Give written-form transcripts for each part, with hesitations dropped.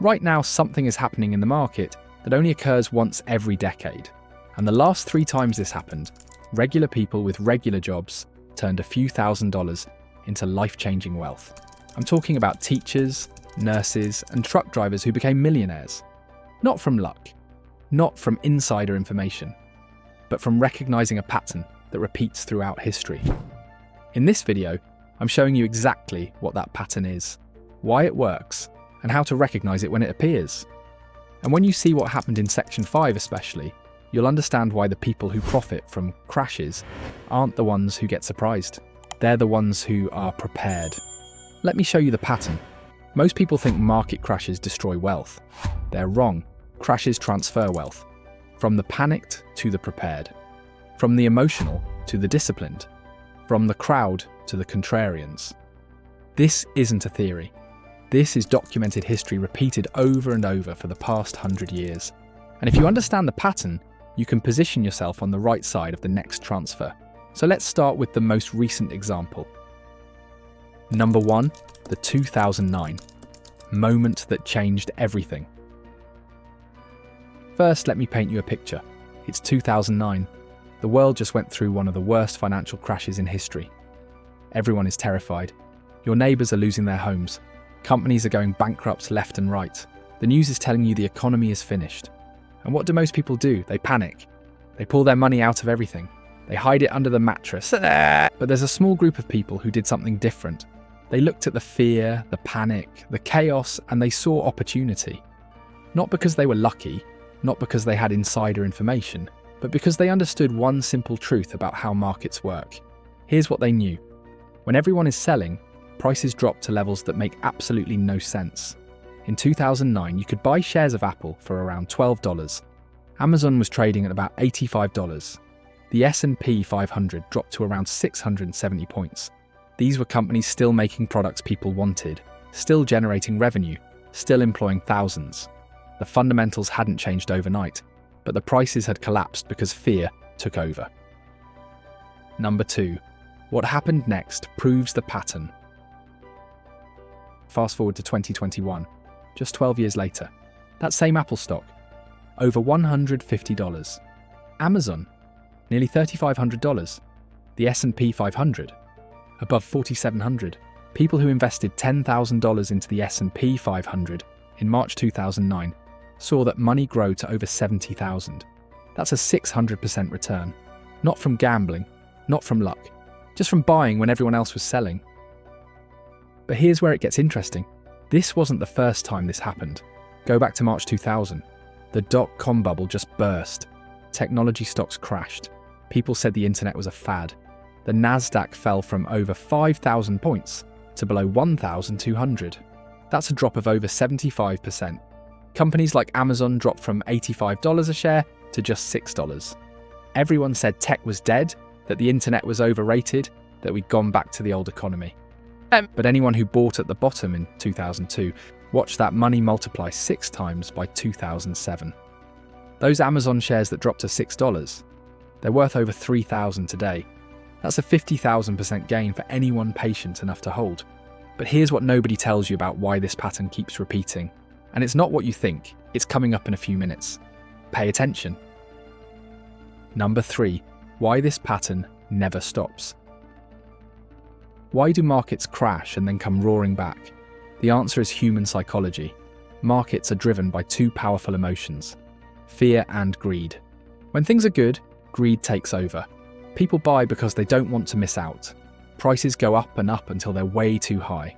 Right now, something is happening in the market that only occurs once every decade. And the last 3 times this happened, regular people with regular jobs turned a few $1,000s into life-changing wealth. I'm talking about teachers, nurses, and truck drivers who became millionaires. Not from luck, not from insider information, but from recognizing a pattern that repeats throughout history. In this video, I'm showing you exactly what that pattern is, why it works, and how to recognize it when it appears. And when you see what happened in Section 5 especially, you'll understand why the people who profit from crashes aren't the ones who get surprised. They're the ones who are prepared. Let me show you the pattern. Most people think market crashes destroy wealth. They're wrong. Crashes transfer wealth. From the panicked to the prepared. From the emotional to the disciplined. From the crowd to the contrarians. This isn't a theory. This is documented history repeated over and over for the past 100 years. And if you understand the pattern, you can position yourself on the right side of the next transfer. So let's start with the most recent example. Number 1, the 2009. Moment that changed everything. First, let me paint you a picture. It's 2009. The world just went through one of the worst financial crashes in history. Everyone is terrified. Your neighbours are losing their homes. Companies are going bankrupt left and right. The news is telling you the economy is finished. And what do most people do? They panic. They pull their money out of everything. They hide it under the mattress. But there's a small group of people who did something different. They looked at the fear, the panic, the chaos, and they saw opportunity. Not because they were lucky, not because they had insider information, but because they understood one simple truth about how markets work. Here's what they knew. When everyone is selling, prices drop to levels that make absolutely no sense. In 2009, you could buy shares of Apple for around $12. Amazon was trading at about $85. The S&P 500 dropped to around 670 points. These were companies still making products people wanted, still generating revenue, still employing thousands. The fundamentals hadn't changed overnight, but the prices had collapsed because fear took over. Number 2. What happened next proves the pattern. Fast forward to 2021, just 12 years later. That same Apple stock, over $150. Amazon, nearly $3,500. The S&P 500, above $4,700. People who invested $10,000 into the S&P 500 in March 2009 saw that money grow to over $70,000. That's a 600% return. Not from gambling, not from luck, just from buying when everyone else was selling. But here's where it gets interesting. This wasn't the first time this happened. Go back to March 2000. The dot-com bubble just burst. Technology stocks crashed. People said the internet was a fad. The Nasdaq fell from over 5,000 points to below 1,200. That's a drop of over 75%. Companies like Amazon dropped from $85 a share to just $6. Everyone said tech was dead, that the internet was overrated, that we'd gone back to the old economy. But anyone who bought at the bottom in 2002 watched that money multiply 6 times by 2007. Those Amazon shares that dropped to $6, they're worth over $3,000 today. That's a 50,000% gain for anyone patient enough to hold. But here's what nobody tells you about why this pattern keeps repeating. And it's not what you think, it's coming up in a few minutes. Pay attention. Number 3, why this pattern never stops. Why do markets crash and then come roaring back? The answer is human psychology. Markets are driven by 2 powerful emotions, fear and greed. When things are good, greed takes over. People buy because they don't want to miss out. Prices go up and up until they're way too high.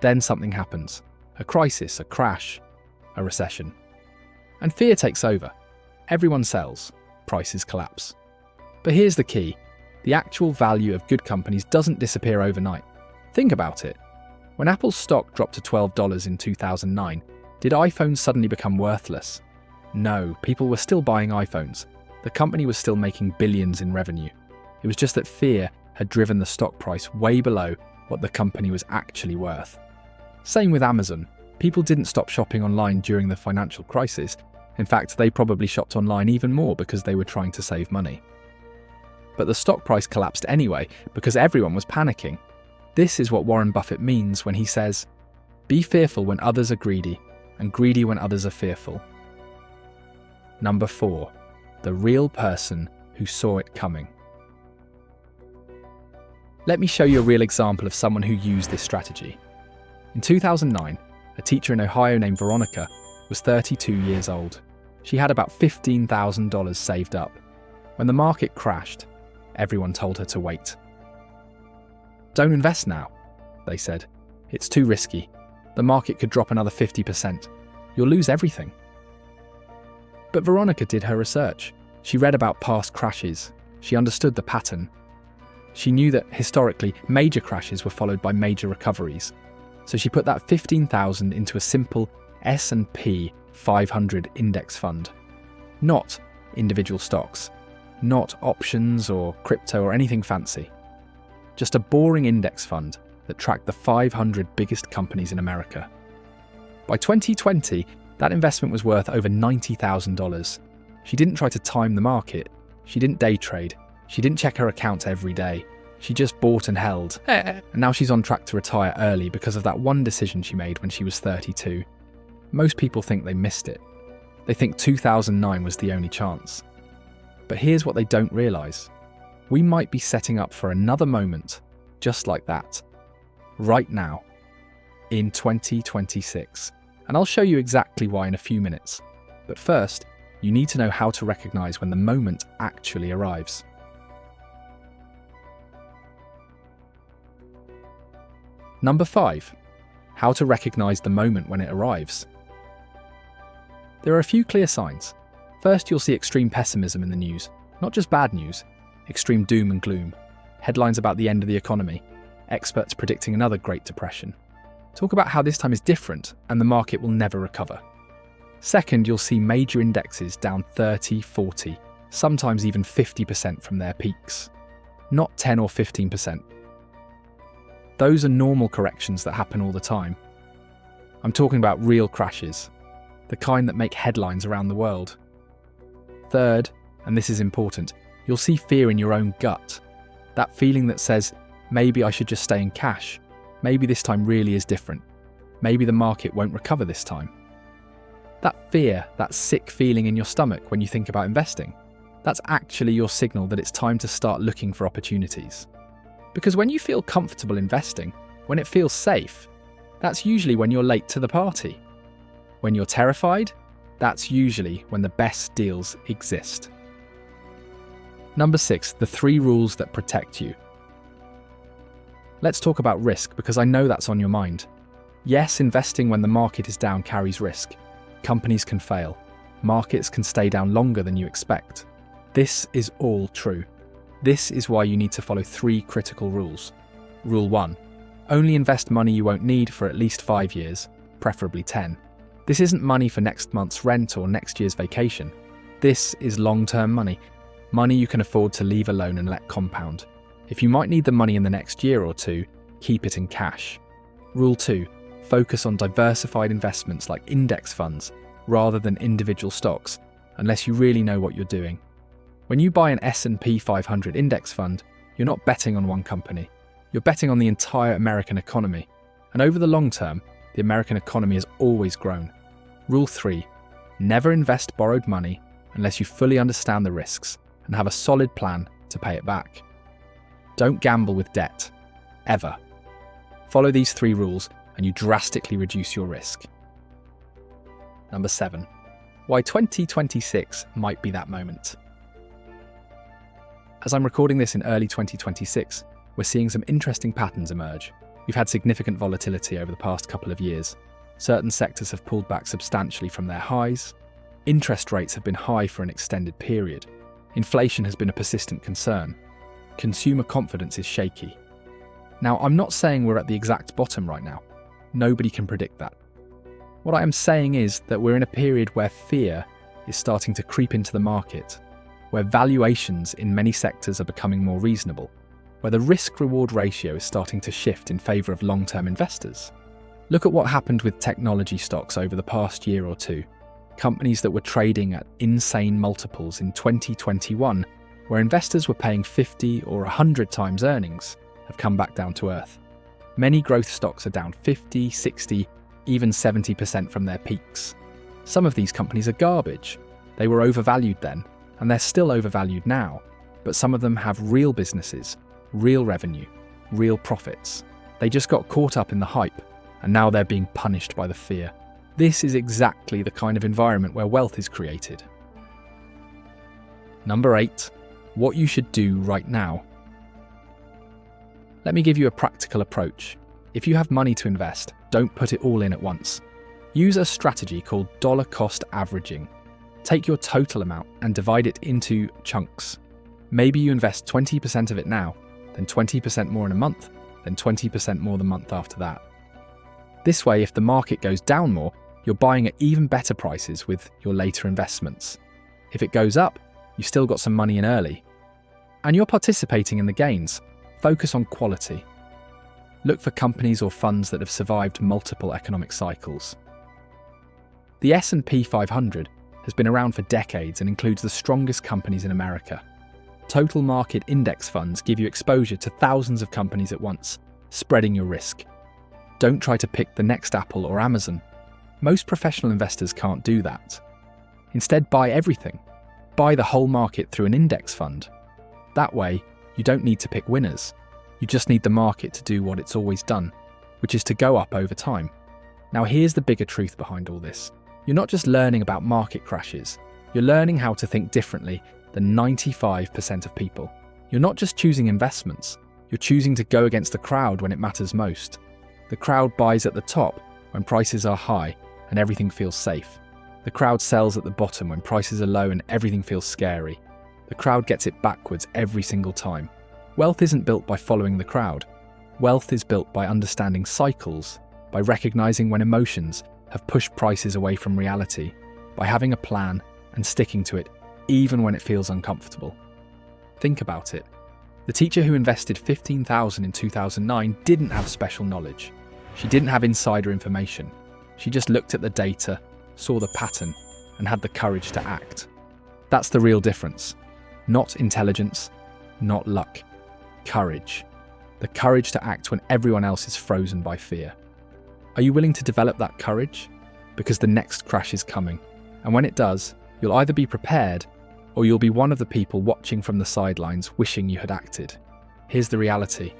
Then something happens. A crisis, a crash, a recession. And fear takes over. Everyone sells. Prices collapse. But here's the key. The actual value of good companies doesn't disappear overnight. Think about it. When Apple's stock dropped to $12 in 2009, did iPhones suddenly become worthless? No, people were still buying iPhones. The company was still making billions in revenue. It was just that fear had driven the stock price way below what the company was actually worth. Same with Amazon. People didn't stop shopping online during the financial crisis. In fact, they probably shopped online even more because they were trying to save money. But the stock price collapsed anyway because everyone was panicking. This is what Warren Buffett means when he says, "Be fearful when others are greedy, and greedy when others are fearful. Number 4. The real person who saw it coming. Let me show you a real example of someone who used this strategy. In 2009, a teacher in Ohio named Veronica was 32 years old. She had about $15,000 saved up. When the market crashed, everyone told her to wait. "Don't invest now," they said. "It's too risky. The market could drop another 50%. You'll lose everything." But Veronica did her research. She read about past crashes. She understood the pattern. She knew that historically, major crashes were followed by major recoveries. So she put that $15,000 into a simple S&P 500 index fund. Not individual stocks, not options or crypto or anything fancy. Just a boring index fund that tracked the 500 biggest companies in America. By 2020, that investment was worth over $90,000. She didn't try to time the market. She didn't day trade. She didn't check her accounts every day. She just bought and held. And now she's on track to retire early because of that one decision she made when she was 32. Most people think they missed it. They think 2009 was the only chance. But here's what they don't realise. We might be setting up for another moment just like that. Right now. In 2026. And I'll show you exactly why in a few minutes. But first, you need to know how to recognise when the moment actually arrives. Number 5. How to recognise the moment when it arrives. There are a few clear signs. First, you'll see extreme pessimism in the news. Not just bad news, extreme doom and gloom. Headlines about the end of the economy. Experts predicting another Great Depression. Talk about how this time is different and the market will never recover. Second, you'll see major indexes down 30, 40, sometimes even 50% from their peaks. Not 10 or 15%. Those are normal corrections that happen all the time. I'm talking about real crashes, the kind that make headlines around the world. Third, and this is important, you'll see fear in your own gut. That feeling that says, maybe I should just stay in cash. Maybe this time really is different. Maybe the market won't recover this time. That fear, that sick feeling in your stomach when you think about investing, that's actually your signal that it's time to start looking for opportunities. Because when you feel comfortable investing, when it feels safe, that's usually when you're late to the party. When you're terrified, that's usually when the best deals exist. Number 6, the 3 rules that protect you. Let's talk about risk because I know that's on your mind. Yes, investing when the market is down carries risk. Companies can fail. Markets can stay down longer than you expect. This is all true. This is why you need to follow 3 critical rules. Rule 1. Only invest money you won't need for at least 5 years, preferably 10. This isn't money for next month's rent or next year's vacation. This is long-term money. Money you can afford to leave alone and let compound. If you might need the money in the next year or 2, keep it in cash. Rule 2. Focus on diversified investments like index funds rather than individual stocks, unless you really know what you're doing. When you buy an S&P 500 index fund, you're not betting on one company. You're betting on the entire American economy. And over the long term, the American economy has always grown. Rule 3. Never invest borrowed money unless you fully understand the risks and have a solid plan to pay it back. Don't gamble with debt. Ever. Follow these 3 rules and you drastically reduce your risk. Number 7. Why 2026 might be that moment. As I'm recording this in early 2026, we're seeing some interesting patterns emerge. We've had significant volatility over the past couple of years. Certain sectors have pulled back substantially from their highs. Interest rates have been high for an extended period. Inflation has been a persistent concern. Consumer confidence is shaky. Now, I'm not saying we're at the exact bottom right now. Nobody can predict that. What I am saying is that we're in a period where fear is starting to creep into the market, where valuations in many sectors are becoming more reasonable, where the risk-reward ratio is starting to shift in favour of long-term investors. Look at what happened with technology stocks over the past year or 2. Companies that were trading at insane multiples in 2021, where investors were paying 50 or 100 times earnings, have come back down to earth. Many growth stocks are down 50, 60, even 70% from their peaks. Some of these companies are garbage. They were overvalued then, and they're still overvalued now, but some of them have real businesses, real revenue, real profits. They just got caught up in the hype, and now they're being punished by the fear. This is exactly the kind of environment where wealth is created. Number 8. What you should do right now. Let me give you a practical approach. If you have money to invest, don't put it all in at once. Use a strategy called dollar cost averaging. Take your total amount and divide it into chunks. Maybe you invest 20% of it now, then 20% more in a month, then 20% more the month after that. This way, if the market goes down more, you're buying at even better prices with your later investments. If it goes up, you still got some money in early. And you're participating in the gains. Focus on quality. Look for companies or funds that have survived multiple economic cycles. The S&P 500 has been around for decades and includes the strongest companies in America. Total market index funds give you exposure to thousands of companies at once, spreading your risk. Don't try to pick the next Apple or Amazon. Most professional investors can't do that. Instead, buy everything. Buy the whole market through an index fund. That way, you don't need to pick winners. You just need the market to do what it's always done, which is to go up over time. Now here's the bigger truth behind all this. You're not just learning about market crashes. You're learning how to think differently than 95% of people. You're not just choosing investments. You're choosing to go against the crowd when it matters most. The crowd buys at the top when prices are high and everything feels safe. The crowd sells at the bottom when prices are low and everything feels scary. The crowd gets it backwards every single time. Wealth isn't built by following the crowd. Wealth is built by understanding cycles, by recognizing when emotions have pushed prices away from reality, by having a plan and sticking to it even when it feels uncomfortable. Think about it. The teacher who invested $15,000 in 2009 didn't have special knowledge. She didn't have insider information. She just looked at the data, saw the pattern, and had the courage to act. That's the real difference. Not intelligence, not luck. Courage. The courage to act when everyone else is frozen by fear. Are you willing to develop that courage? Because the next crash is coming, and when it does, you'll either be prepared or you'll be one of the people watching from the sidelines wishing you had acted. Here's the reality.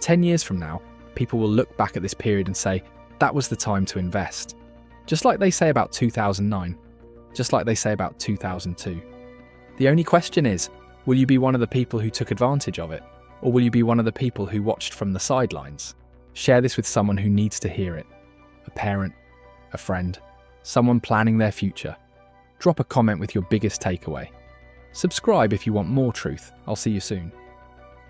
10 years from now, people will look back at this period and say, that was the time to invest. Just like they say about 2009, just like they say about 2002. The only question is, will you be one of the people who took advantage of it? Or will you be one of the people who watched from the sidelines? Share this with someone who needs to hear it. A parent, a friend, someone planning their future. Drop a comment with your biggest takeaway. Subscribe if you want more truth. I'll see you soon.